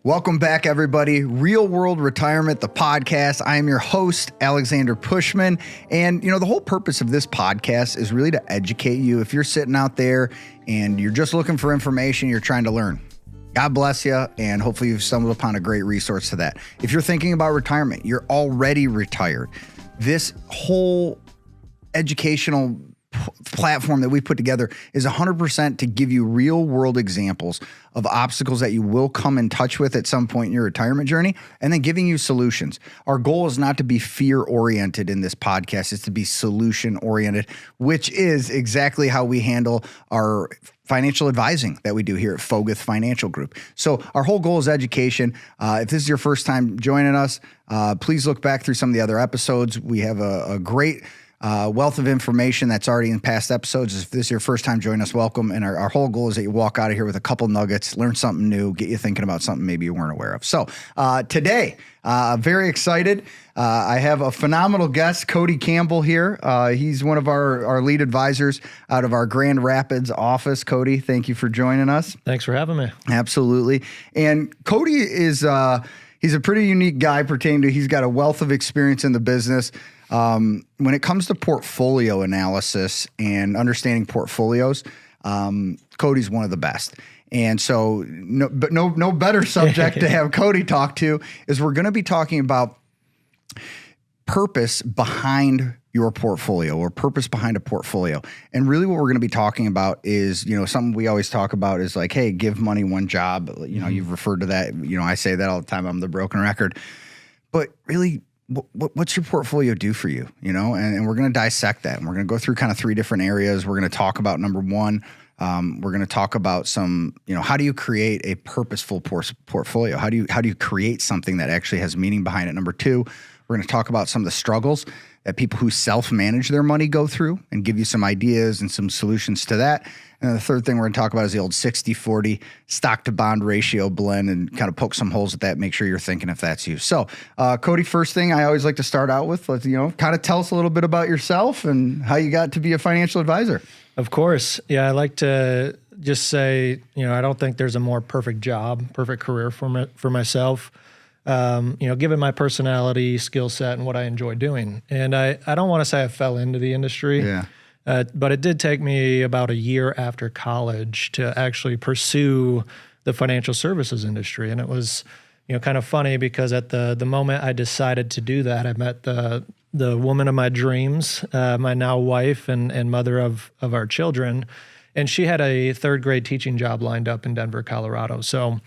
Welcome back, everybody. Real World Retirement, the podcast. I am your host, Alexander Pushman. And, the whole purpose of this podcast is really to educate you. If you're sitting out there and you're just looking for information, you're trying to learn. God bless you, and hopefully you've stumbled upon a great resource to that. If you're thinking about retirement, you're already retired. This whole educational platform that we put together is 100% to give you real world examples of obstacles that you will come in touch with at some point in your retirement journey, and then giving you solutions. Our goal is not to be fear oriented in this podcast. It's to be solution oriented, which is exactly how we handle our financial advising that we do here at Foguth Financial Group. So our whole goal is education. If this is your first time joining us, please look back through some of the other episodes. We have a great wealth of information that's already in past episodes. If this is your first time joining us, welcome. And our whole goal is that you walk out of here with a couple nuggets, learn something new, get you thinking about something maybe you weren't aware of. So today, very excited. I have a phenomenal guest, Cody Campbell here. He's one of our lead advisors out of our Grand Rapids office. Cody, thank you for joining us. Thanks for having me. Absolutely. And Cody is he's a pretty unique guy pertaining to, he's got a wealth of experience in the business. When it comes to portfolio analysis and understanding portfolios, Cody's one of the best. And so no better subject to have Cody talk to is we're going to be talking about purpose behind your portfolio or purpose behind a portfolio. And really what we're going to be talking about is, something we always talk about is like, hey, give money one job. You've referred to that. I say that all the time. I'm the broken record. But really, what's your portfolio do for you? And we're going to dissect that. And we're going to go through kind of three different areas. We're going to talk about number one. We're going to talk about some, how do you create a purposeful portfolio? How do you create something that actually has meaning behind it? Number two, we're going to talk about some of the struggles that people who self-manage their money go through and give you some ideas and some solutions to that. And the third thing we're going to talk about is the old 60-40 stock to bond ratio blend and kind of poke some holes at that. Make sure you're thinking if that's you. So, Cody, first thing I always like to start out with, let's, kind of tell us a little bit about yourself and how you got to be a financial advisor. Of course. Yeah. I like to just say, I don't think there's a more perfect job, perfect career for myself. Given my personality, skill set, and what I enjoy doing. And I don't want to say I fell into the industry. Yeah. But it did take me about a year after college to actually pursue the financial services industry. And it was, kind of funny because at the moment I decided to do that, I met the woman of my dreams, my now wife and mother of our children. And she had a third grade teaching job lined up in Denver, Colorado. So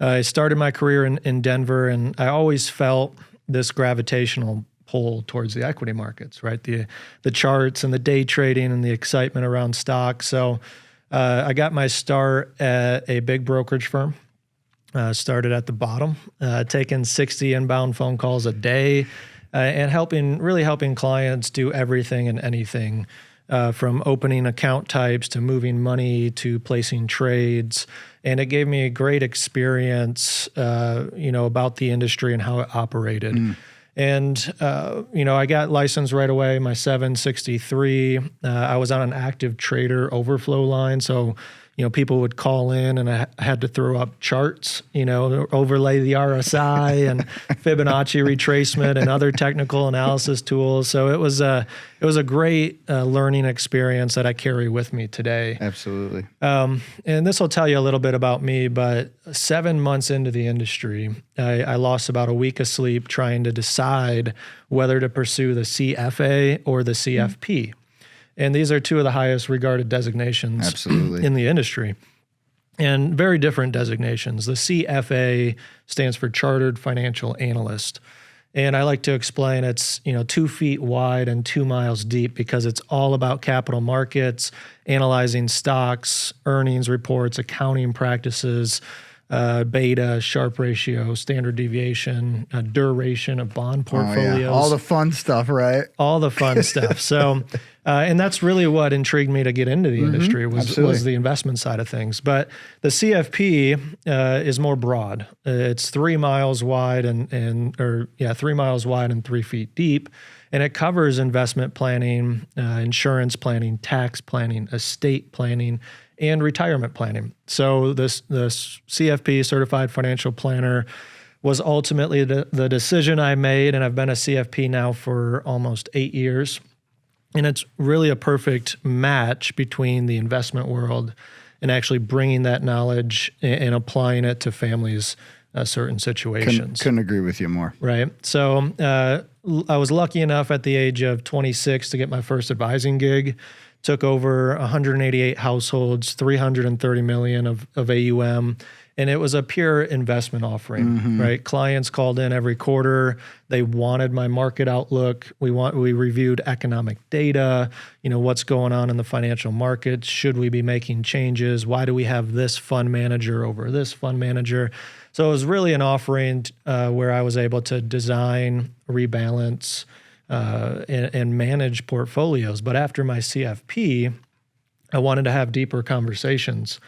I started my career in Denver, and I always felt this gravitational pull towards the equity markets, right? The charts and the day trading and the excitement around stocks. So I got my start at a big brokerage firm. Started at the bottom, taking 60 inbound phone calls a day, and really helping clients do everything and anything, from opening account types to moving money to placing trades. And it gave me a great experience, about the industry and how it operated. And, I got licensed right away, my 763. I was on an active trader overflow line. So, people would call in and I had to throw up charts, overlay the RSI and Fibonacci retracement and other technical analysis tools. So it was a great learning experience that I carry with me today. Absolutely. And this will tell you a little bit about me, but 7 months into the industry, I lost about a week of sleep trying to decide whether to pursue the CFA or the CFP. And these are two of the highest regarded designations Absolutely. In the industry, and very different designations. The CFA stands for Chartered Financial Analyst. And I like to explain it's, 2 feet wide and 2 miles deep because it's all about capital markets, analyzing stocks, earnings reports, accounting practices, beta, Sharpe ratio, standard deviation, duration of bond portfolios. Oh, yeah. All the fun stuff, right? All the fun stuff. So, and that's really what intrigued me to get into the industry was the investment side of things. But the CFP is more broad. It's 3 miles wide and 3 miles wide and 3 feet deep. And it covers investment planning, insurance planning, tax planning, estate planning, and retirement planning. So the CFP, Certified Financial Planner, was ultimately the decision I made, and I've been a CFP now for almost 8 years. And it's really a perfect match between the investment world and actually bringing that knowledge and applying it to families' certain situations. Couldn't agree with you more. Right. So I was lucky enough at the age of 26 to get my first advising gig. Took over 188 households, 330 million of AUM. And it was a pure investment offering, right? Clients called in every quarter. They wanted my market outlook. We reviewed economic data, what's going on in the financial markets. Should we be making changes? Why do we have this fund manager over this fund manager? So it was really an offering where I was able to design, rebalance, and manage portfolios. But after my CFP, I wanted to have deeper conversations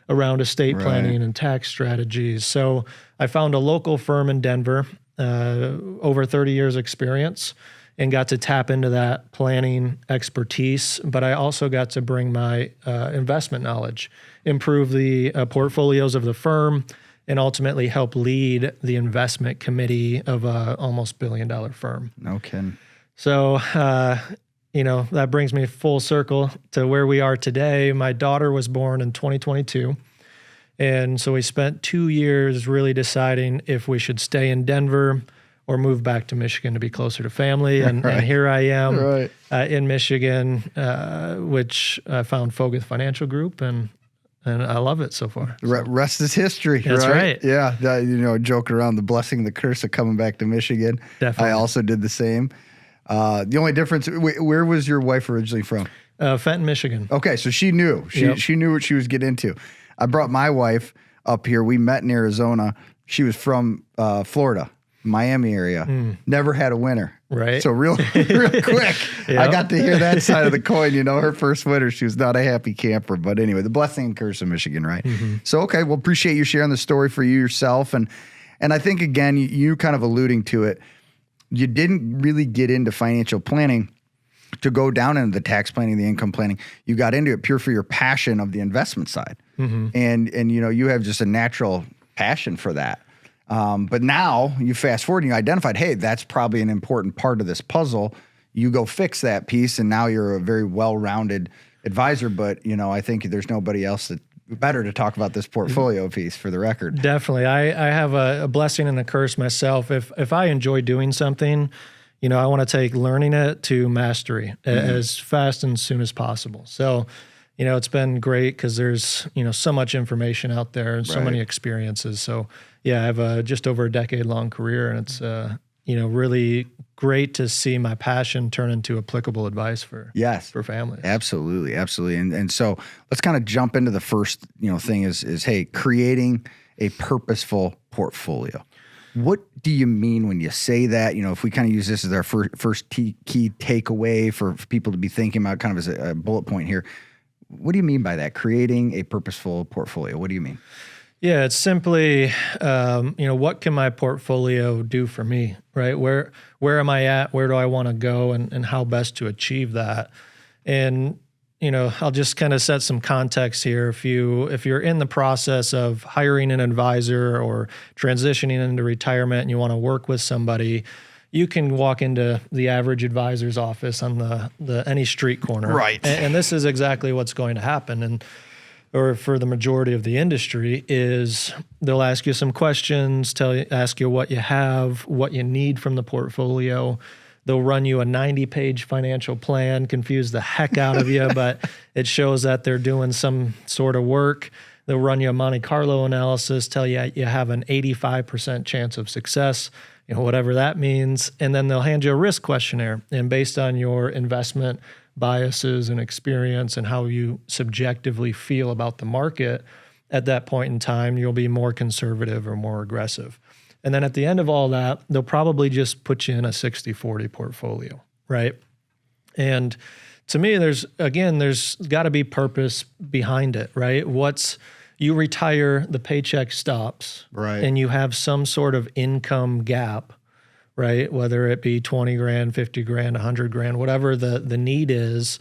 around estate planning and tax strategies. So I found a local firm in Denver, over 30 years experience, and got to tap into that planning expertise. But I also got to bring my investment knowledge, improve the portfolios of the firm, and ultimately help lead the investment committee of a almost $1 billion firm. No kidding. So, that brings me full circle to where we are today. My daughter was born in 2022. And so we spent 2 years really deciding if we should stay in Denver or move back to Michigan to be closer to family. And here I am in Michigan, which I found Foguth Financial Group, and I love it so far. Rest is history. That's right. Yeah. Joking around, the blessing, the curse of coming back to Michigan. Definitely. I also did the same. The only difference, where was your wife originally from? Fenton, Michigan. Okay, so she knew. She knew what she was getting into. I brought my wife up here. We met in Arizona. She was from Florida, Miami area. Never had a winter. Right. So real quick, I got to hear that side of the coin. Her first winter, she was not a happy camper. But anyway, the blessing and curse of Michigan, right? So, okay, well, appreciate you sharing the story for you yourself. And I think, again, you kind of alluding to it, you didn't really get into financial planning to go down into the tax planning, the income planning. You got into it pure for your passion of the investment side. And you have just a natural passion for that. But now you fast forward and you identified, hey, that's probably an important part of this puzzle. You go fix that piece, and now you're a very well-rounded advisor. But, I think there's nobody else that better to talk about this portfolio piece, for the record. Definitely. I have a blessing and a curse myself. If I enjoy doing something, I want to take learning it to mastery as fast and soon as possible. So, it's been great because there's, so much information out there and so many experiences. So, yeah, I have just over a decade-long career, and it's, really great to see my passion turn into applicable advice for families. Absolutely. And so let's kind of jump into the first, thing is, hey, creating a purposeful portfolio. What do you mean when you say that? If we kind of use this as our first key takeaway for people to be thinking about, kind of as a bullet point here, what do you mean by that? Creating a purposeful portfolio. What do you mean? Yeah, it's simply, what can my portfolio do for me, right? Where am I at? Where do I want to go, and how best to achieve that? And, I'll just kind of set some context here. If you're in the process of hiring an advisor or transitioning into retirement and you want to work with somebody, you can walk into the average advisor's office on the any street corner. Right. And this is exactly what's going to happen. Or for the majority of the industry, is they'll ask you some questions, ask you what you have, what you need from the portfolio. They'll run you a 90-page financial plan, confuse the heck out of you, but it shows that they're doing some sort of work. They'll run you a Monte Carlo analysis, tell you you have an 85% chance of success, whatever that means. And then they'll hand you a risk questionnaire. And based on your investment biases and experience and how you subjectively feel about the market at that point in time, you'll be more conservative or more aggressive. And then at the end of all that, they'll probably just put you in a 60-40 portfolio, right? And to me, there's got to be purpose behind it, right? You retire, the paycheck stops, right? And you have some sort of income gap, right? Whether it be 20 grand, 50 grand, 100 grand, whatever the need is,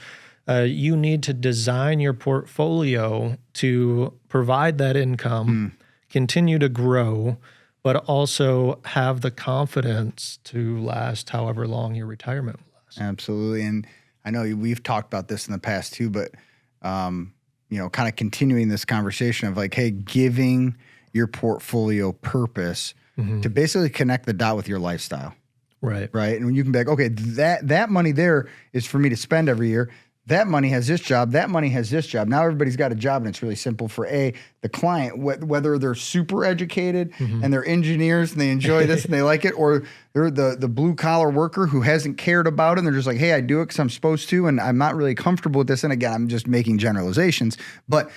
You need to design your portfolio to provide that income, continue to grow, but also have the confidence to last however long your retirement will last. Absolutely. And I know we've talked about this in the past too, but, kind of continuing this conversation of like, hey, giving your portfolio purpose to basically connect the dot with your lifestyle. Right. Right. And when you can be like, okay, that money there is for me to spend every year. That money has this job. That money has this job. Now everybody's got a job, and it's really simple for the client, whether they're super educated and they're engineers and they enjoy this and they like it, or they're the blue collar worker who hasn't cared about it. And they're just like, hey, I do it because I'm supposed to, and I'm not really comfortable with this. And again, I'm just making generalizations, but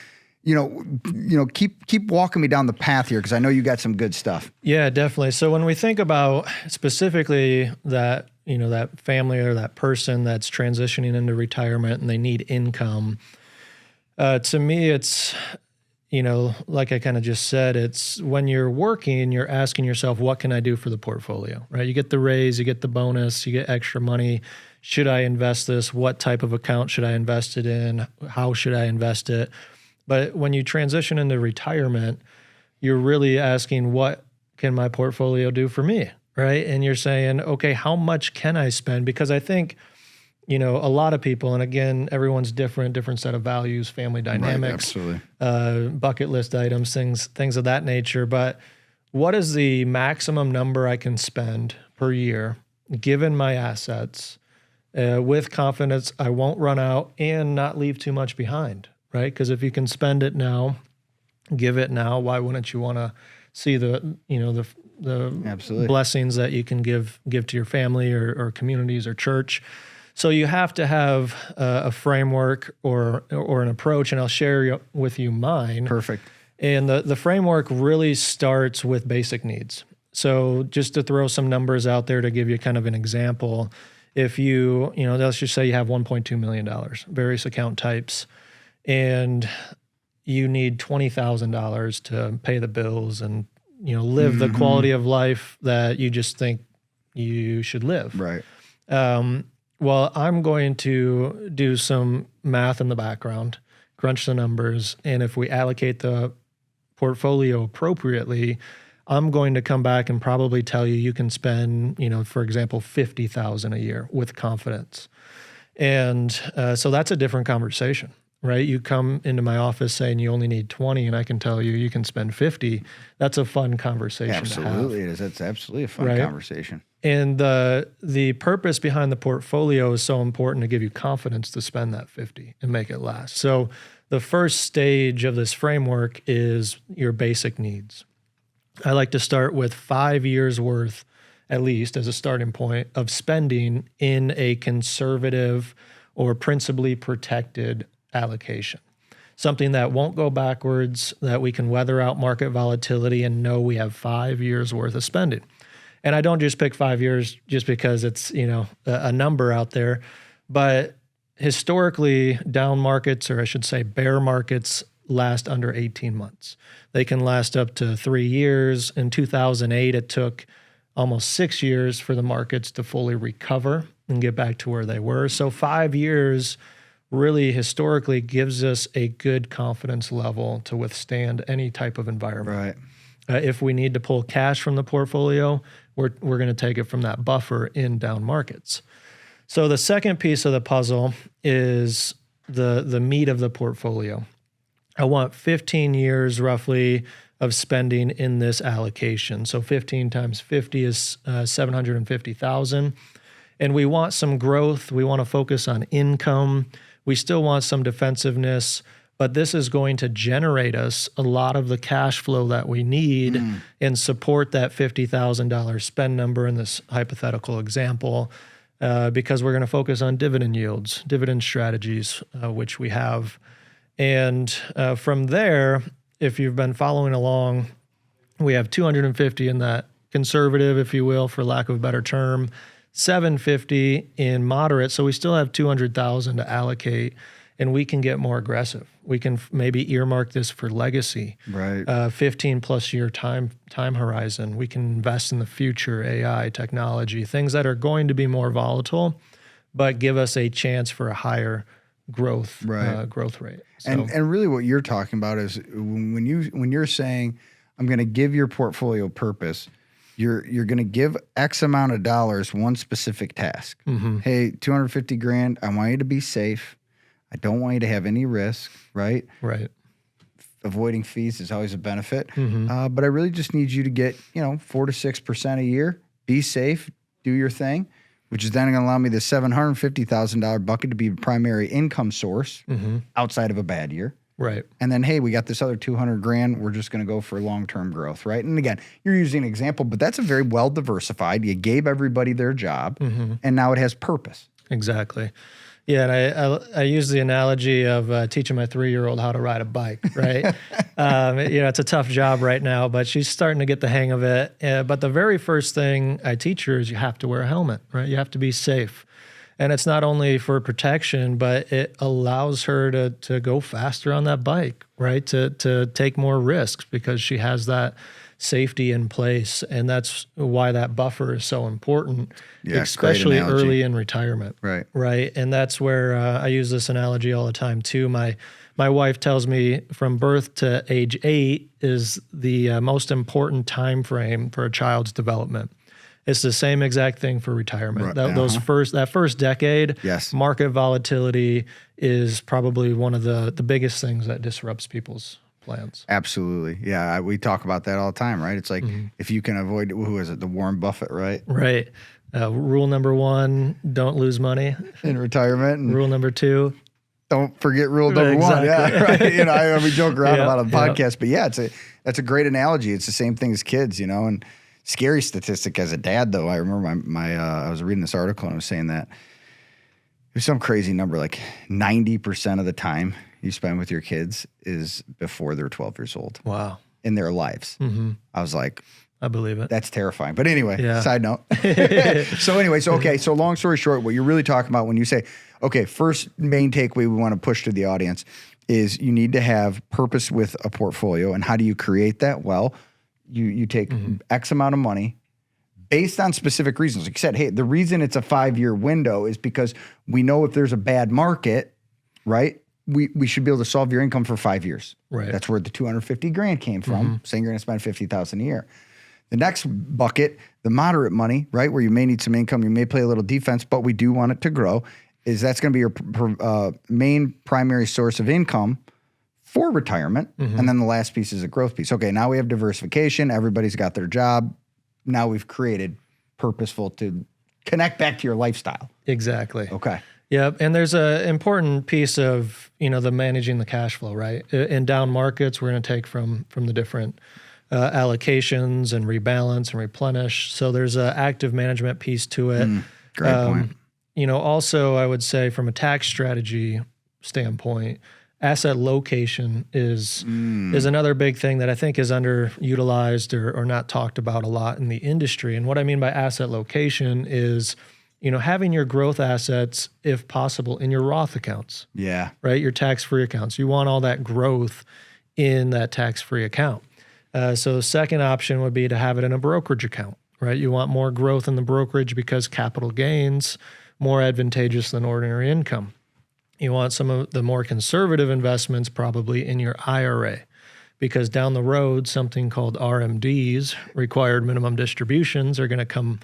keep walking me down the path here because I know you got some good stuff. Yeah, definitely. So when we think about specifically that, that family or that person that's transitioning into retirement and they need income, to me, it's, like I kind of just said, it's when you're working, you're asking yourself, what can I do for the portfolio, right? You get the raise, you get the bonus, you get extra money. Should I invest this? What type of account should I invest it in? How should I invest it? But when you transition into retirement, you're really asking, what can my portfolio do for me, right? And you're saying, okay, how much can I spend? Because I think, a lot of people, and again, everyone's different set of values, family dynamics, right, absolutely. Bucket list items, things of that nature. But what is the maximum number I can spend per year, given my assets, with confidence I won't run out and not leave too much behind? Right? Because if you can spend it now, give it now, why wouldn't you want to see the Absolutely. blessings that you can give to your family or communities or church? So you have to have a framework or an approach, and I'll share with you mine. Perfect. And the framework really starts with basic needs. So just to throw some numbers out there to give you kind of an example, if you, let's just say you have $1.2 million, various account types, and you need $20,000 to pay the bills and, live the quality of life that you just think you should live. Right. Well, I'm going to do some math in the background, crunch the numbers, and if we allocate the portfolio appropriately, I'm going to come back and probably tell you can spend, for example, $50,000 a year with confidence. And so that's a different conversation. Right? You come into my office saying you only need 20 and I can tell you can spend 50. That's a fun conversation Absolutely to have. It is. That's absolutely a fun conversation. And the purpose behind the portfolio is so important to give you confidence to spend that 50 and make it last. So the first stage of this framework is your basic needs. I like to start with 5 years worth, at least as a starting point, of spending in a conservative or principally protected allocation, something that won't go backwards, that we can weather out market volatility and know we have 5 years worth of spending. And I don't just pick 5 years just because it's, a number out there, but historically down markets, or I should say bear markets, last under 18 months. They can last up to 3 years. In 2008, it took almost 6 years for the markets to fully recover and get back to where they were. So 5 years really historically gives us a good confidence level to withstand any type of environment. Right. If we need to pull cash from the portfolio, we're going to take it from that buffer in down markets. So the second piece of the puzzle is the meat of the portfolio. I want 15 years roughly of spending in this allocation. So 15 times 50 is 750,000. And we want some growth. We want to focus on income. We still want some defensiveness, but this is going to generate us a lot of the cash flow that we need and support that $50,000 spend number in this hypothetical example, because we're going to focus on dividend yields, dividend strategies, which we have. And from there, if you've been following along, we have 250 in that conservative, if you will, for lack of a better term, 750 in moderate. So we still have 200,000 to allocate, and we can get more aggressive. We can maybe earmark this for legacy, right? 15 plus year time horizon. We can invest in the future, AI, technology, things that are going to be more volatile, but give us a chance for a higher growth growth rate. So, and really what you're talking about is when you're saying, I'm going to give your portfolio purpose, you're going to give X amount of dollars, one specific task. Hey, 250 grand. I want you to be safe. I don't want you to have any risk, right? Right. Avoiding fees is always a benefit. But I really just need you to get, 4 to 6% a year, be safe, do your thing, which is then going to allow me the $750,000 bucket to be a primary income source outside of a bad year. Right. And then, hey, we got this other 200 grand. We're just going to go for long-term growth, right? And again, you're using an example, but that's a very well diversified. You gave everybody their job, and now it has purpose. Exactly. Yeah, and I use the analogy of teaching my 3-year-old how to ride a bike, right? It's a tough job right now, but she's starting to get the hang of it. But the very first thing I teach her is you have to wear a helmet, right? You have to be safe. And it's not only for protection, but it allows her to go faster on that bike, right? To take more risks because she has that safety in place. And that's why that buffer is so important, especially early in retirement. Right. Right. And that's where I use this analogy all the time too. My wife tells me from birth to age 8 is the most important time frame for a child's development. It's the same exact thing for retirement. Right. That first decade, market volatility is probably one of the biggest things that disrupts people's plans. Absolutely. Yeah, we talk about that all the time, right? It's like if you can avoid, who is it, the Warren Buffett, right? Right. Rule number 1, don't lose money. In retirement. And rule number 2. Don't forget rule number 1. Yeah, right. We joke around about on the podcast, but that's a great analogy. It's the same thing as kids, and scary statistic as a dad, though. I remember I was reading this article and I was saying that there's some crazy number, like 90% of the time you spend with your kids is before they're 12 years old. Wow. In their lives. I was like, I believe it. That's terrifying. But anyway, side note. So long story short, what you're really talking about when you say, okay, first main takeaway we want to push to the audience is you need to have purpose with a portfolio. And how do you create that? Well, you take X amount of money based on specific reasons. Like you said, hey, the reason it's a 5-year window is because we know if there's a bad market, right, we should be able to solve your income for 5 years. Right. That's where the 250 grand came from, saying you're going to spend 50,000 a year. The next bucket, the moderate money, right, where you may need some income, you may play a little defense, but we do want it to grow, is that's going to be your main primary source of income for retirement. And then the last piece is a growth piece. Okay, now we have diversification. Everybody's got their job. Now we've created Purposeful to connect back to your lifestyle. Exactly. Okay. Yep. And there's an important piece of, the managing the cash flow, right? In down markets, we're going to take from the different allocations and rebalance and replenish. So there's an active management piece to it. Great point. Also, I would say from a tax strategy standpoint, asset location is another big thing that I think is underutilized or not talked about a lot in the industry. And what I mean by asset location is, having your growth assets, if possible, in your Roth accounts. Yeah. Right? Your tax-free accounts. You want all that growth in that tax-free account. So the second option would be to have it in a brokerage account, right? You want more growth in the brokerage because capital gains more advantageous than ordinary income. You want some of the more conservative investments probably in your IRA because down the road, something called RMDs, required minimum distributions, are going to come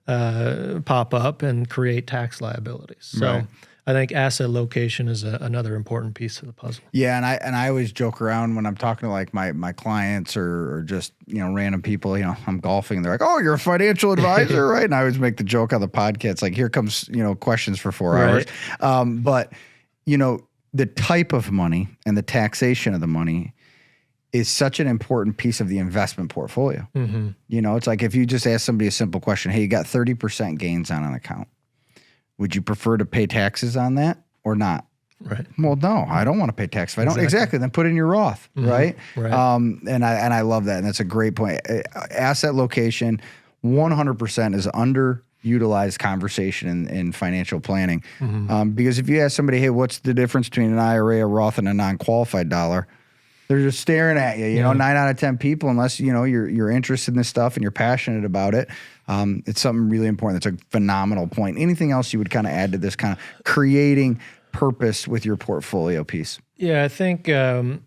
pop up and create tax liabilities. So I think asset location is another important piece of the puzzle. Yeah, and I always joke around when I'm talking to like my clients or just random people. I'm golfing. They're like, "Oh, you're a financial advisor, right?" And I always make the joke on the podcast, like, "Here comes questions for 4 hours." But the type of money and the taxation of the money is such an important piece of the investment portfolio. It's like if you just ask somebody a simple question, "Hey, you got 30% gains on an account. Would you prefer to pay taxes on that or not?" Right. Well, no, I don't want to pay tax if I don't. Exactly. Then put it in your Roth, right? Right. And I love that. And that's a great point. Asset location, 100% is underutilized conversation in financial planning. Because if you ask somebody, "Hey, what's the difference between an IRA, a Roth, and a non-qualified dollar?" They're just staring at you. 9 out of 10 people, unless you're interested in this stuff and you're passionate about it. It's something really important. That's a phenomenal point. Anything else you would kind of add to this kind of creating purpose with your portfolio piece? Yeah, I think the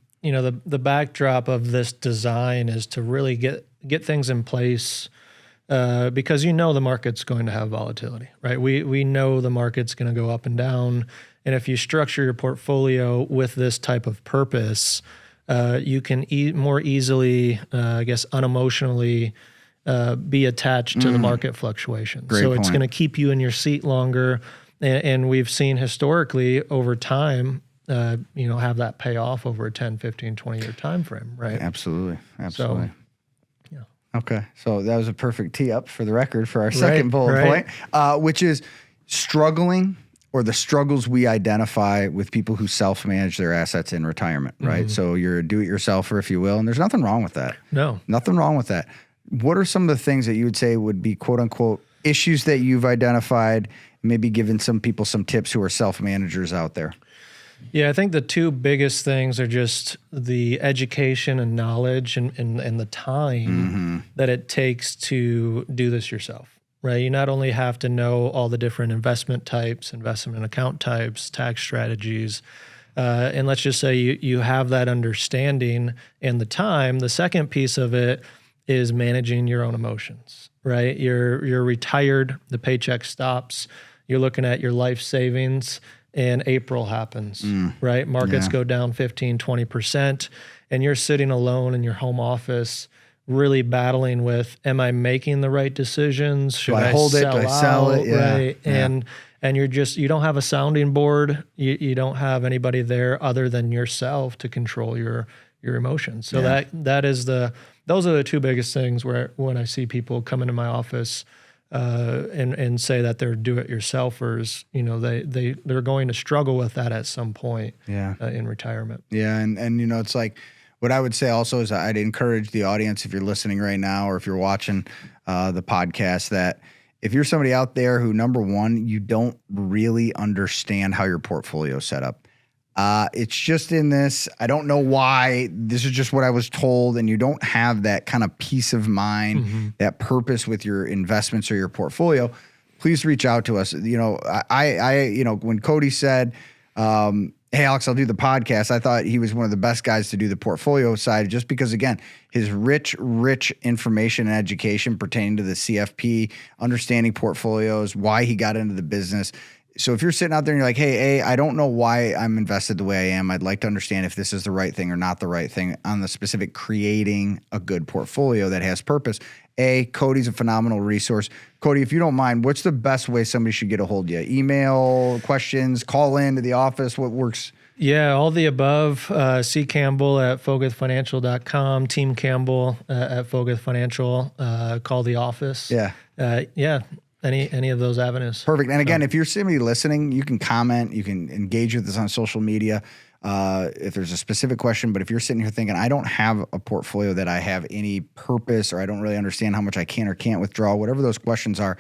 backdrop of this design is to really get things in place because the market's going to have volatility, right? We know the market's going to go up and down, and if you structure your portfolio with this type of purpose, you can more easily, unemotionally be attached to the market fluctuations. Great so it's point. going to keep you in your seat longer, and we've seen historically over time. Have that pay off over a 10, 15, 20-year time frame, right? Absolutely. So, Okay. So that was a perfect tee up for the record for our second bullet point, which is struggling or the struggles we identify with people who self-manage their assets in retirement, right? Mm-hmm. So you're a do-it-yourselfer, if you will, and there's nothing wrong with that. No. Nothing wrong with that. What are some of the things that you would say would be quote-unquote issues that you've identified, maybe giving some people some tips who are self-managers out there? Yeah, I think the two biggest things are just the education and knowledge and the time that it takes to do this yourself, right? You not only have to know all the different investment types, investment account types, tax strategies, and let's just say you have that understanding and the time. The second piece of it is managing your own emotions, right? You're retired, the paycheck stops, you're looking at your life savings, and April happens, right? Markets go down 15, 20%, and you're sitting alone in your home office really battling with, am I making the right decisions? Should I hold it? Do I sell it? Yeah. Right? Yeah. And you don't have a sounding board. You don't have anybody there other than yourself to control your emotions. So those are the two biggest things where when I see people come into my office and say that they're do-it-yourselfers, they're going to struggle with that at some point in retirement. Yeah, and it's like what I would say also is I'd encourage the audience, if you're listening right now or if you're watching the podcast, that if you're somebody out there who, number one, you don't really understand how your portfolio is set up. It's just in this, I don't know why, this is just what I was told, and you don't have that kind of peace of mind, that purpose with your investments or your portfolio, please reach out to us. When Cody said, hey, Alex, I'll do the podcast, I thought he was one of the best guys to do the portfolio side, just because, again, his rich information and education pertaining to the CFP, understanding portfolios, why he got into the business. So if you're sitting out there and you're like, hey, I don't know why I'm invested the way I am. I'd like to understand if this is the right thing or not the right thing on the specific creating a good portfolio that has purpose. Cody's a phenomenal resource. Cody, if you don't mind, what's the best way somebody should get a hold of you? Email, questions, call in to the office, what works? Yeah, all the above. C. Campbell at foguthfinancial.com, Team Campbell at Foguth Financial. Call the office. Yeah. Any of those avenues. Perfect. And again, if you're somebody listening, you can comment, you can engage with us on social media if there's a specific question. But if you're sitting here thinking, I don't have a portfolio that I have any purpose, or I don't really understand how much I can or can't withdraw, whatever those questions are,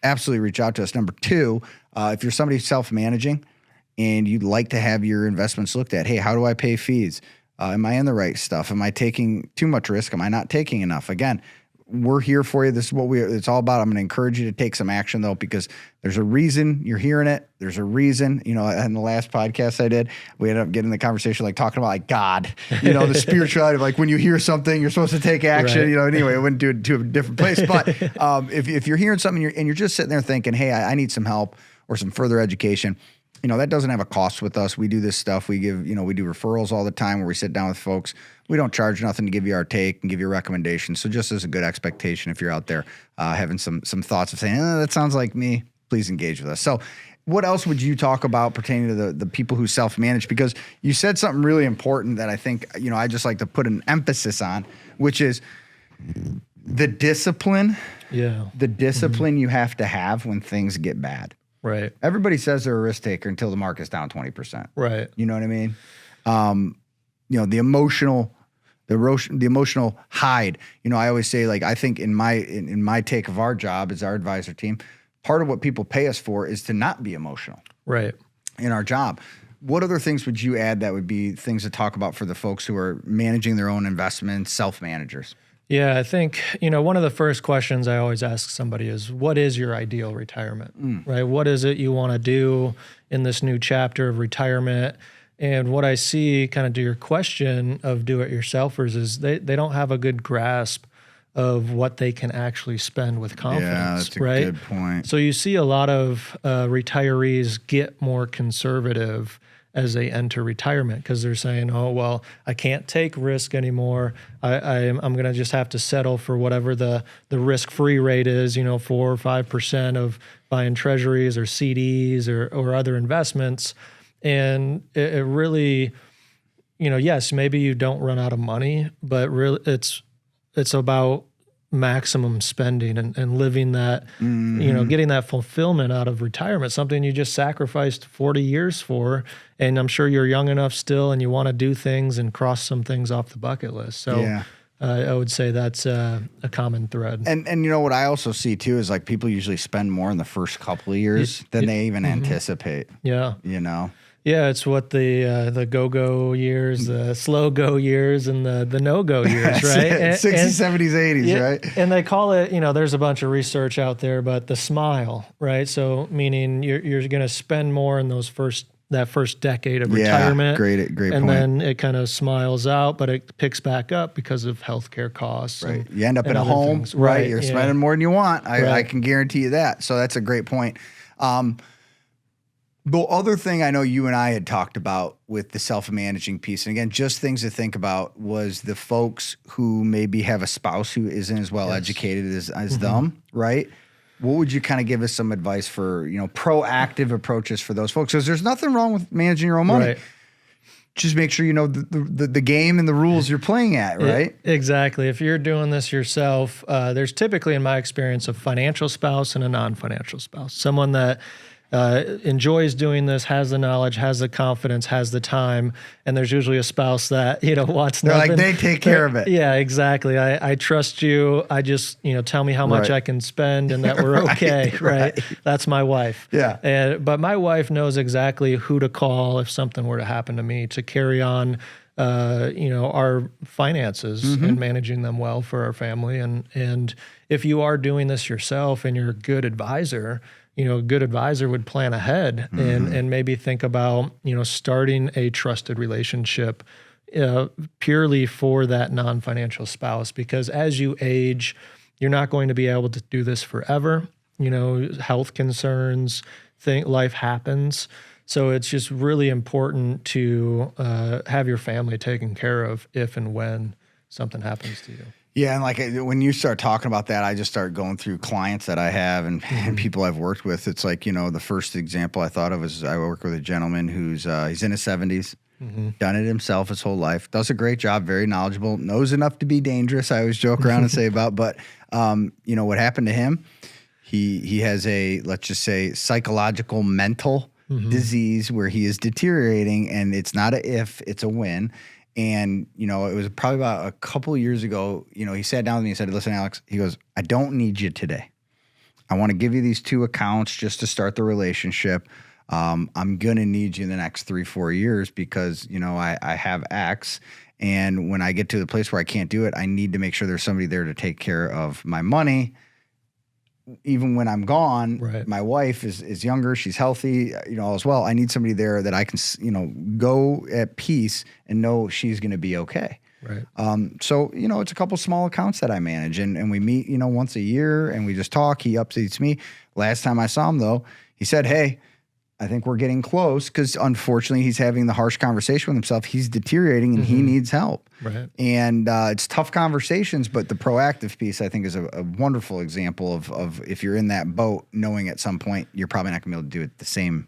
absolutely reach out to us. Number two, if you're somebody self-managing and you'd like to have your investments looked at, hey, how do I pay fees? Am I in the right stuff? Am I taking too much risk? Am I not taking enough? Again, we're here for you. This is what it's all about. I'm going to encourage you to take some action, though, because there's a reason you're hearing it. There's a reason, in the last podcast I did, we ended up getting the conversation, talking about God, the spirituality of when you hear something, you're supposed to take action, right. Anyway, I wouldn't do it to a different place. But if you're hearing something and you're just sitting there thinking, hey, I need some help or some further education, that doesn't have a cost with us. We do this stuff. We give, we do referrals all the time where we sit down with folks. We don't charge nothing to give you our take and give you recommendations. So just as a good expectation, if you're out there having some thoughts of saying, that sounds like me, please engage with us. So what else would you talk about pertaining to the people who self-manage? Because you said something really important that I think, I just like to put an emphasis on, which is the discipline. Yeah. The discipline you have to have when things get bad. Right. Everybody says they're a risk taker until the market's down 20%. Right. You know what I mean? The emotional hide. I always say, I think in my take of our job as our advisor team, part of what people pay us for is to not be emotional. Right. In our job. What other things would you add that would be things to talk about for the folks who are managing their own investments, self-managers? Yeah, I think, one of the first questions I always ask somebody is, what is your ideal retirement, right? What is it you want to do in this new chapter of retirement? And what I see kind of to your question of do-it-yourselfers is they don't have a good grasp of what they can actually spend with confidence, Yeah, that's a right? good point. So you see a lot of retirees get more conservative as they enter retirement because they're saying, oh, well, I can't take risk anymore. I'm going to just have to settle for whatever the risk-free rate is, 4 or 5% of buying treasuries or CDs or other investments. And it really, yes, maybe you don't run out of money, but really it's about maximum spending and living that, getting that fulfillment out of retirement, something you just sacrificed 40 years for. And I'm sure you're young enough still and you want to do things and cross some things off the bucket list. So I would say that's a common thread. And what I also see too is like people usually spend more in the first couple of years than they even anticipate. Yeah. Yeah, it's what the go-go years, the slow-go years, and the no-go years, right? 60s, 70s, 80s, right? And they call it, there's a bunch of research out there, but the smile, right? So meaning you're going to spend more in that first decade of retirement. Great and point. And then it kind of smiles out, but it picks back up because of healthcare costs. Right. You end up in a home, things. right? You're spending more than you want. I Right. can guarantee you that. So that's a great point. The other thing I know you and I had talked about with the self-managing piece, and again, just things to think about, was the folks who maybe have a spouse who isn't as well educated as them, right? What would you kind of give us some advice for, proactive approaches for those folks? Because there's nothing wrong with managing your own money. Right. Just make sure you know the game and the rules you're playing at, right? Exactly. If you're doing this yourself, there's typically, in my experience, a financial spouse and a non-financial spouse. Someone that enjoys doing this, has the knowledge, has the confidence, has the time, and there's usually a spouse that wants They're nothing. like, they take care of it. Yeah, exactly. I trust you. I just tell me how much I can spend and that we're okay. right. That's my wife. Yeah. But my wife knows exactly who to call if something were to happen to me to carry on our finances and managing them well for our family. And if you are doing this yourself and you're a good advisor, a good advisor would plan ahead and maybe think about, starting a trusted relationship purely for that non-financial spouse, because as you age, you're not going to be able to do this forever. Health concerns, life happens. So it's just really important to have your family taken care of if and when something happens to you. Yeah, and like when you start talking about that, I just start going through clients that I have and people I've worked with. It's like, the first example I thought of was I work with a gentleman who's he's in his 70s, done it himself his whole life, does a great job, very knowledgeable, knows enough to be dangerous. I always joke around and say about, but what happened to him? He has a, let's just say, psychological mental disease where he is deteriorating, and it's not a if, it's a when. And, it was probably about a couple of years ago, he sat down with me and said, listen, Alex, he goes, I don't need you today. I want to give you these 2 accounts just to start the relationship. I'm going to need you in the next 3-4 years because, I have X. And when I get to the place where I can't do it, I need to make sure there's somebody there to take care of my money. Even when I'm gone, my wife is younger, she's healthy, as well. I need somebody there that I can, go at peace and know she's going to be okay. Right. So, it's a couple small accounts that I manage and we meet, once a year and we just talk. He updates me. Last time I saw him though, he said, hey, I think we're getting close because unfortunately he's having the harsh conversation with himself. He's deteriorating and he needs help. Right. And it's tough conversations, but the proactive piece I think is a wonderful example of if you're in that boat, knowing at some point you're probably not going to be able to do it at the same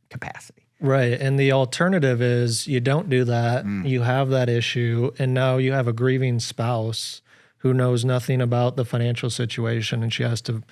capacity. Right. And the alternative is you don't do that. You have that issue and now you have a grieving spouse who knows nothing about the financial situation and she has to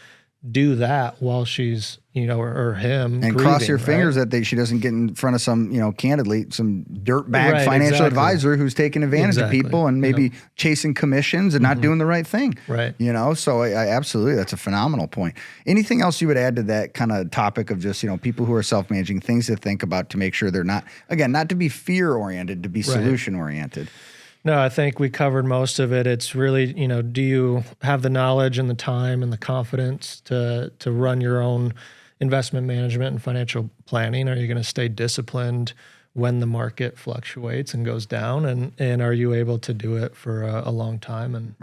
do that while she's, or him. And cross your fingers that she doesn't get in front of some, candidly, some dirtbag financial advisor who's taking advantage of people and maybe chasing commissions and not doing the right thing. Right. So I absolutely, that's a phenomenal point. Anything else you would add to that kind of topic of just, people who are self-managing, things to think about to make sure they're not, again, not to be fear-oriented, to be solution-oriented? No, I think we covered most of it. It's really, do you have the knowledge and the time and the confidence to run your own investment management and financial planning? Are you going to stay disciplined when the market fluctuates and goes down? And are you able to do it for a long time? And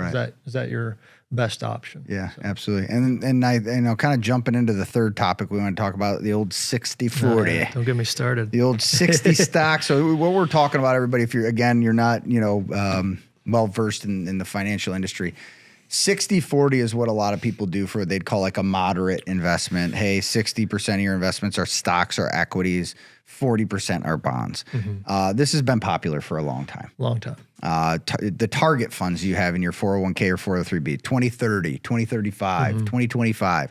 is that your best option? Yeah, absolutely. And I kind of jumping into the third topic, we want to talk about the old 60-40. Don't get me started. The old 60 stock. So what we're talking about, everybody, if you're not, well versed in the financial industry, 60-40 is what a lot of people do for what they'd call like a moderate investment. Hey, 60% of your investments are stocks or equities, 40% are bonds. This has been popular for a long time. The target funds you have in your 401k or 403b, 2030, 2035, 2025.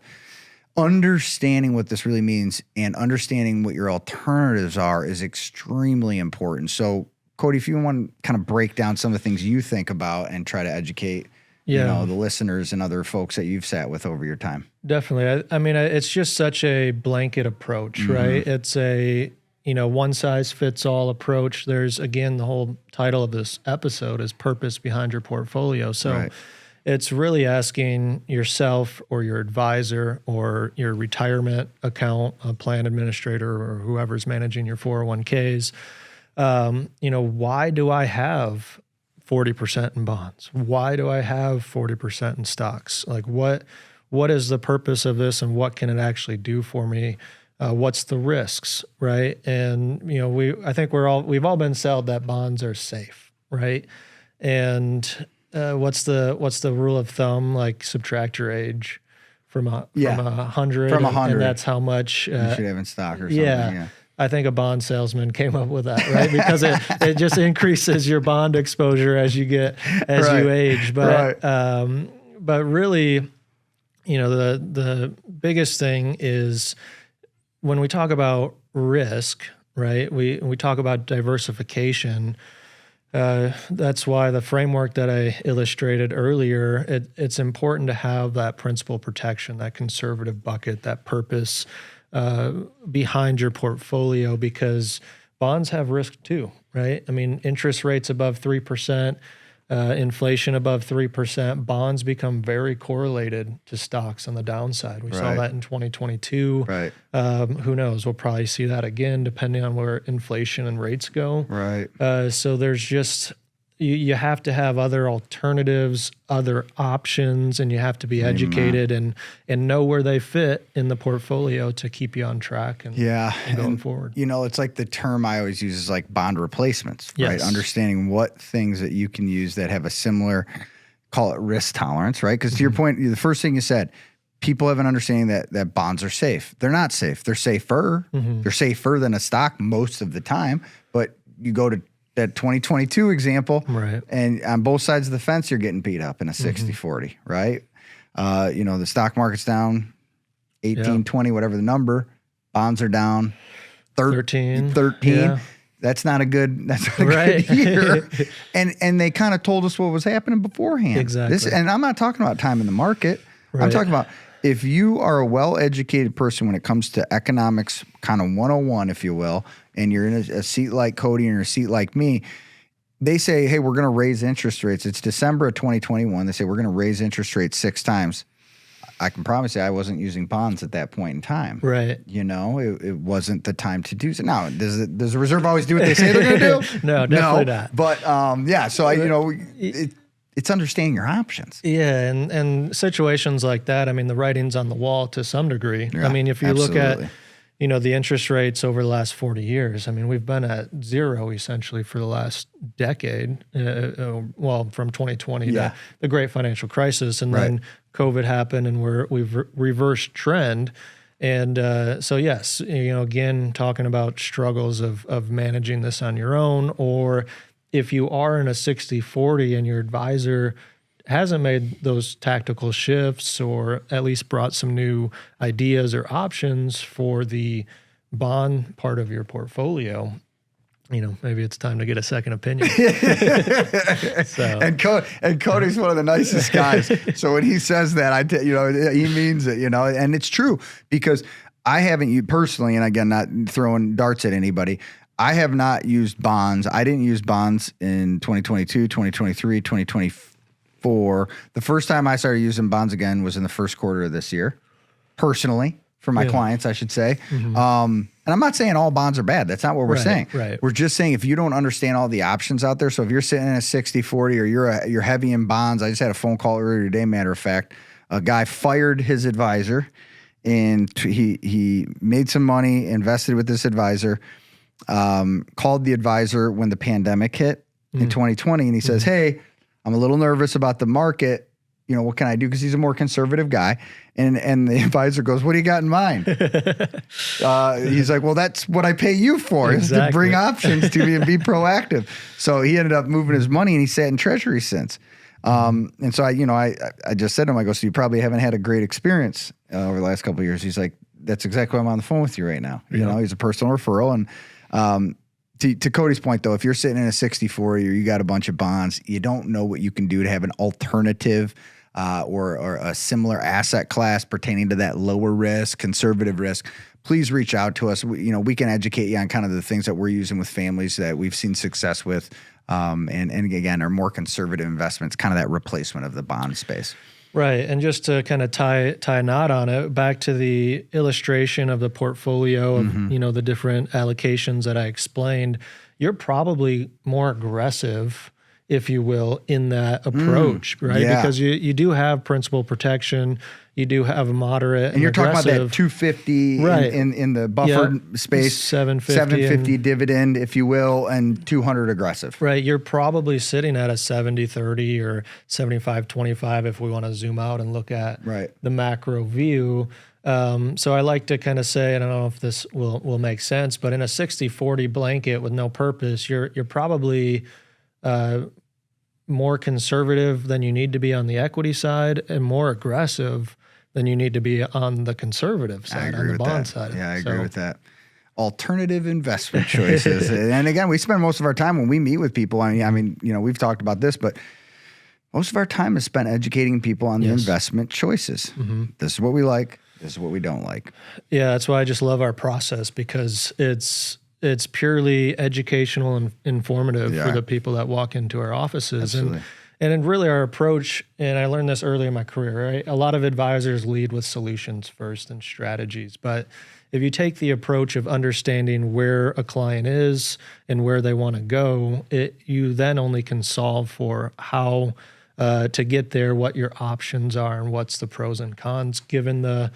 Understanding what this really means and understanding what your alternatives are is extremely important. So, Cody, if you want to kind of break down some of the things you think about and try to educate the listeners and other folks that you've sat with over your time. Definitely. I mean, it's just such a blanket approach, right? It's a, one size fits all approach. There's, again, the whole title of this episode is Purpose Behind Your Portfolio. So it's really asking yourself or your advisor or your retirement account, a plan administrator or whoever's managing your 401ks, why do I have 40% in bonds? Why do I have 40% in stocks? Like what is the purpose of this and what can it actually do for me? What's the risks, right? And I think we've all been sold that bonds are safe, right? And what's the rule of thumb? Like subtract your age from 100, and that's how much you should have in stock or something. Yeah. I think a bond salesman came up with that, right? Because it just increases your bond exposure as you you age. But but really, the biggest thing is when we talk about risk, right? We talk about diversification. That's why the framework that I illustrated earlier, it's important to have that principal protection, that conservative bucket, that purpose behind your portfolio, because bonds have risk too, right? I mean, interest rates above 3%, inflation above 3%, bonds become very correlated to stocks on the downside. We saw that in 2022. Right. Who knows? We'll probably see that again, depending on where inflation and rates go. Right. So there's just, you have to have other alternatives, other options, and you have to be educated and know where they fit in the portfolio to keep you on track and going forward. It's like the term I always use is like bond replacements, right? Understanding what things that you can use that have a similar, call it risk tolerance, right? Because to your point, the first thing you said, people have an understanding that bonds are safe. They're not safe. They're safer. They're safer than a stock most of the time, but you go to that 2022 example, and on both sides of the fence, you're getting beat up in a 60-40, right? The stock market's down 18, 20, whatever the number. Bonds are down 13. Yeah. That's not a good year. And they kind of told us what was happening beforehand. Exactly. And I'm not talking about time in the market. I'm talking about if you are a well-educated person when it comes to economics, kind of 101, if you will, and you're in a seat like Cody and you're in a seat like me, they say, hey, we're going to raise interest rates. It's December of 2021. They say, we're going to raise interest rates 6 times. I can promise you I wasn't using bonds at that point in time. Right. It wasn't the time to do so. Now, does the reserve always do what they say they're going to do? No, definitely not. But, so it's understanding your options. Yeah, and situations like that, I mean, the writing's on the wall to some degrey. Yeah, I mean, if you look at, the interest rates over the last 40 years, I mean, we've been at zero essentially for the last decade, from 2020 to the great financial crisis. And then COVID happened and we've reversed trend. And so, yes, again, talking about struggles of managing this on your own, or if you are in a 60-40 and your advisor hasn't made those tactical shifts or at least brought some new ideas or options for the bond part of your portfolio, maybe it's time to get a second opinion. And Cody's one of the nicest guys. So when he says that, he means it, and it's true because I haven't, you personally, and again, not throwing darts at anybody, I have not used bonds. I didn't use bonds in 2022, 2023, 2024. The first time I started using bonds again was in the first quarter of this year, personally, for my clients, I should say. And I'm not saying all bonds are bad. That's not what we're saying. Right. We're just saying if you don't understand all the options out there, so if you're sitting in a 60-40 or you're heavy in bonds, I just had a phone call earlier today, matter of fact, a guy fired his advisor and he made some money, invested with this advisor, called the advisor when the pandemic hit in 2020. And he says, hey, I'm a little nervous about the market. You know, what can I do? Because he's a more conservative guy. And the advisor goes, what do you got in mind? He's like, well, that's what I pay you for, is to bring options to me and be proactive. So he ended up moving his money and he sat in treasury since. And so I just said to him, I go, so you probably haven't had a great experience over the last couple of years. He's like, that's exactly why I'm on the phone with you right now. You know, he's a personal referral. And to Cody's point, though, if you're sitting in a 60-40 or you got a bunch of bonds, you don't know what you can do to have an alternative or a similar asset class pertaining to that lower risk, conservative risk, please reach out to us. We can educate you on kind of the things that we're using with families that we've seen success with. And again, are more conservative investments, kind of that replacement of the bond space. Right. And just to kind of tie a knot on it, back to the illustration of the portfolio of, the different allocations that I explained, you're probably more aggressive, if you will, in that approach, right? Yeah. Because you do have principal protection, you do have a moderate and you're talking about that 250 in the buffered space, 750 dividend, if you will, and 200 aggressive. Right. You're probably sitting at a 70-30 or 75-25 if we want to zoom out and look at the macro view. So I like to kind of say, and I don't know if this will make sense, but in a 60-40 blanket with no purpose, you're probably more conservative than you need to be on the equity side and more aggressive than you need to be on the conservative side, on the bond side. Yeah, I agree with that. Alternative investment choices. And again, we spend most of our time when we meet with people. I mean, we've talked about this, but most of our time is spent educating people on the investment choices. This is what we like. This is what we don't like. Yeah, that's why I just love our process, because it's purely educational and informative for the people that walk into our offices. Absolutely. And really our approach, and I learned this early in my career, right? A lot of advisors lead with solutions first and strategies. But if you take the approach of understanding where a client is and where they want to go, you then only can solve for how to get there, what your options are, and what's the pros and cons, given the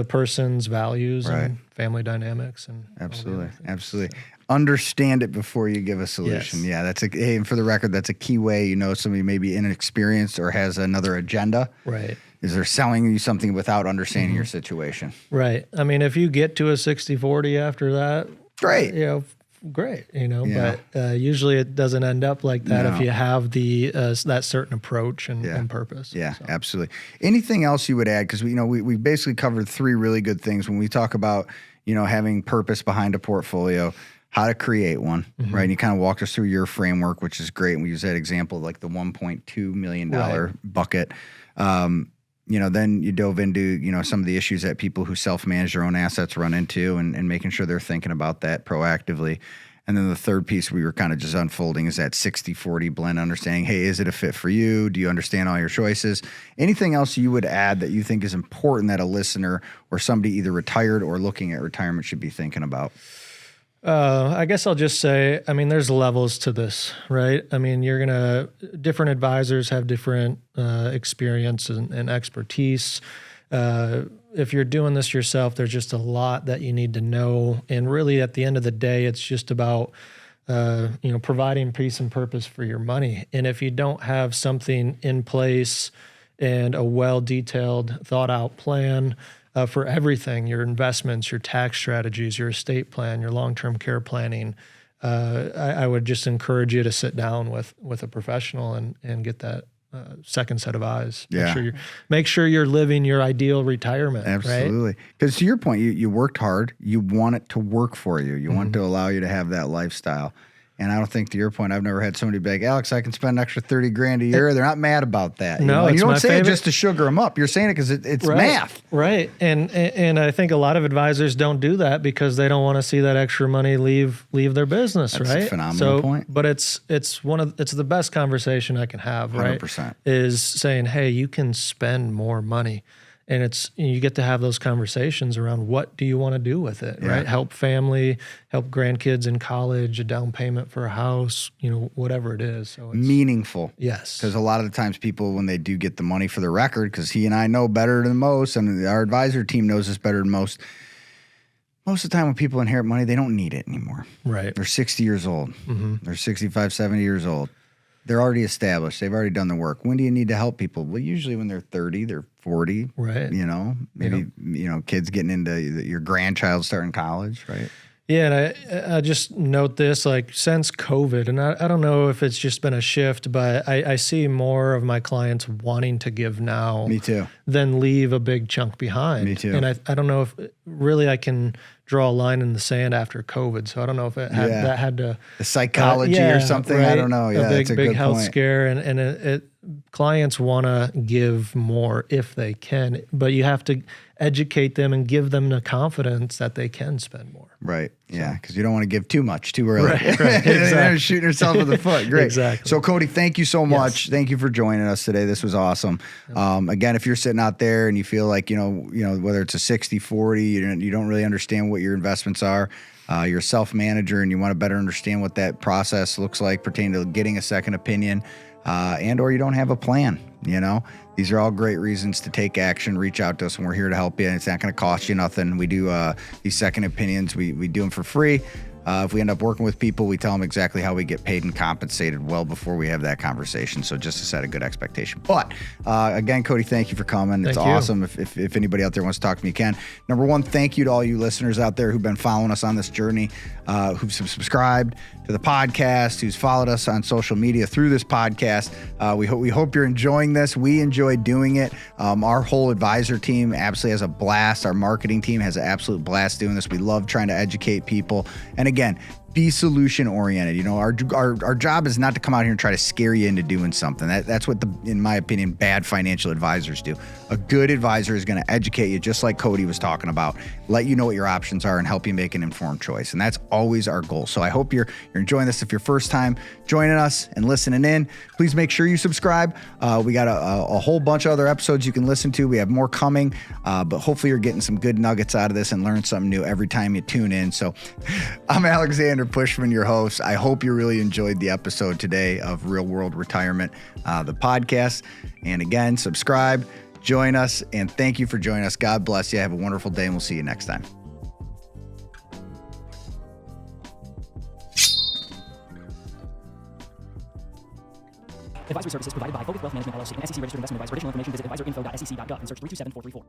person's values and family dynamics. And absolutely. So. Understand it before you give a solution. Yes. Yeah, and for the record, that's a key way. Somebody may be inexperienced or has another agenda. Right. Is they're selling you something without understanding your situation. Right. I mean, if you get to a 60-40 after that, great. Great. But usually it doesn't end up like that if you have that certain approach and purpose. Yeah, so. Absolutely. Anything else you would add? Because we basically covered three really good things when we talk about having purpose behind a portfolio. How to create one, right? And you kind of walked us through your framework, which is great. And we use that example, like the $1.2 million bucket. Then you dove into, some of the issues that people who self-manage their own assets run into and making sure they're thinking about that proactively. And then the third piece we were kind of just unfolding is that 60-40 blend, understanding, hey, is it a fit for you? Do you understand all your choices? Anything else you would add that you think is important that a listener or somebody either retired or looking at retirement should be thinking about? I guess I'll just say, there's levels to this, right? Different advisors have different experience and expertise. If you're doing this yourself, there's just a lot that you need to know. And really at the end of the day, it's just about, providing peace and purpose for your money. And if you don't have something in place and a well-detailed, thought-out plan, for everything, your investments, your tax strategies, your estate plan, your long-term care planning, I would just encourage you to sit down with a professional and get that second set of eyes. Yeah. Make sure you're living your ideal retirement. Absolutely. Because to your point, you worked hard. You want it to work for you. You want to allow you to have that lifestyle. And I don't think, to your point, I've never had somebody be like, Alex, I can spend an extra 30 grand a year. They're not mad about that. No, you don't say favorite. it just to sugar them up. You're saying it because it's right, math. Right. And I think a lot of advisors don't do that because they don't want to see that extra money leave their business. That's right. a phenomenal point. But it's the best conversation I can have. Right. 100%. Is saying, hey, you can spend more money. And you get to have those conversations around what do you want to do with it, right? Help family, help grandkids in college, a down payment for a house, whatever it is. So it's meaningful. Yes. Because a lot of the times people, when they do get the money for the record, because he and I know better than most, and our advisor team knows us better than most of the time when people inherit money, they don't need it anymore. Right. They're 60 years old. Mm-hmm. They're 65, 70 years old. They're already established. They've already done the work. When do you need to help people? Well, usually when they're 30, they're 40. Right. Maybe, kids getting into your grandchild starting college, right? Yeah, and I just note this, like since COVID, and I don't know if it's just been a shift, but I see more of my clients wanting to give now. Me too. Than leave a big chunk behind. Me too. And I don't know if really I can draw a line in the sand after COVID. So I don't know if that had to the psychology or something. Right? I don't know. Yeah, that's a big health point. scare, and clients want to give more if they can, but you have to educate them and give them the confidence that they can spend more. Right. Yeah. Because you don't want to give too much too early. Right. Exactly. Shooting yourself in the foot. Great. Exactly. So Cody, thank you so much. Yes. Thank you for joining us today. This was awesome. Again, if you're sitting out there and you feel like, whether it's a 60-40, you don't really understand what your investments are, you're a self-manager and you want to better understand what that process looks like pertaining to getting a second opinion, and or you don't have a plan, these are all great reasons to take action. Reach out to us and we're here to help you. And it's not going to cost you nothing. We do these second opinions. We do them for free. If we end up working with people, we tell them exactly how we get paid and compensated well before we have that conversation. So just to set a good expectation. But again, Cody, thank you for coming. It's awesome. If anybody out there wants to talk to me, you can. Number one, thank you to all you listeners out there who've been following us on this journey, who've subscribed to the podcast, who's followed us on social media through this podcast. We hope you're enjoying this. We enjoy doing it. Our whole advisor team absolutely has a blast. Our marketing team has an absolute blast doing this. We love trying to educate people. And again, be solution oriented. Our job is not to come out here and try to scare you into doing something. That's what in my opinion, bad financial advisors do. A good advisor is going to educate you, just like Cody was talking about, let you know what your options are and help you make an informed choice. And that's always our goal. So I hope you're enjoying this. If you're first time joining us and listening in, please make sure you subscribe. We got a whole bunch of other episodes you can listen to. We have more coming, but hopefully you're getting some good nuggets out of this and learn something new every time you tune in. So I'm Alexander Pushman, your host. I hope you really enjoyed the episode today of Real World Retirement, the podcast. And again, subscribe, join us, and thank you for joining us. God bless you. Have a wonderful day, and we'll see you next time. Advisory services provided by Focus Wealth Management LLC, an SEC registered investment advisor. For additional information, visit advisorinfo.sec.gov and search 327-434.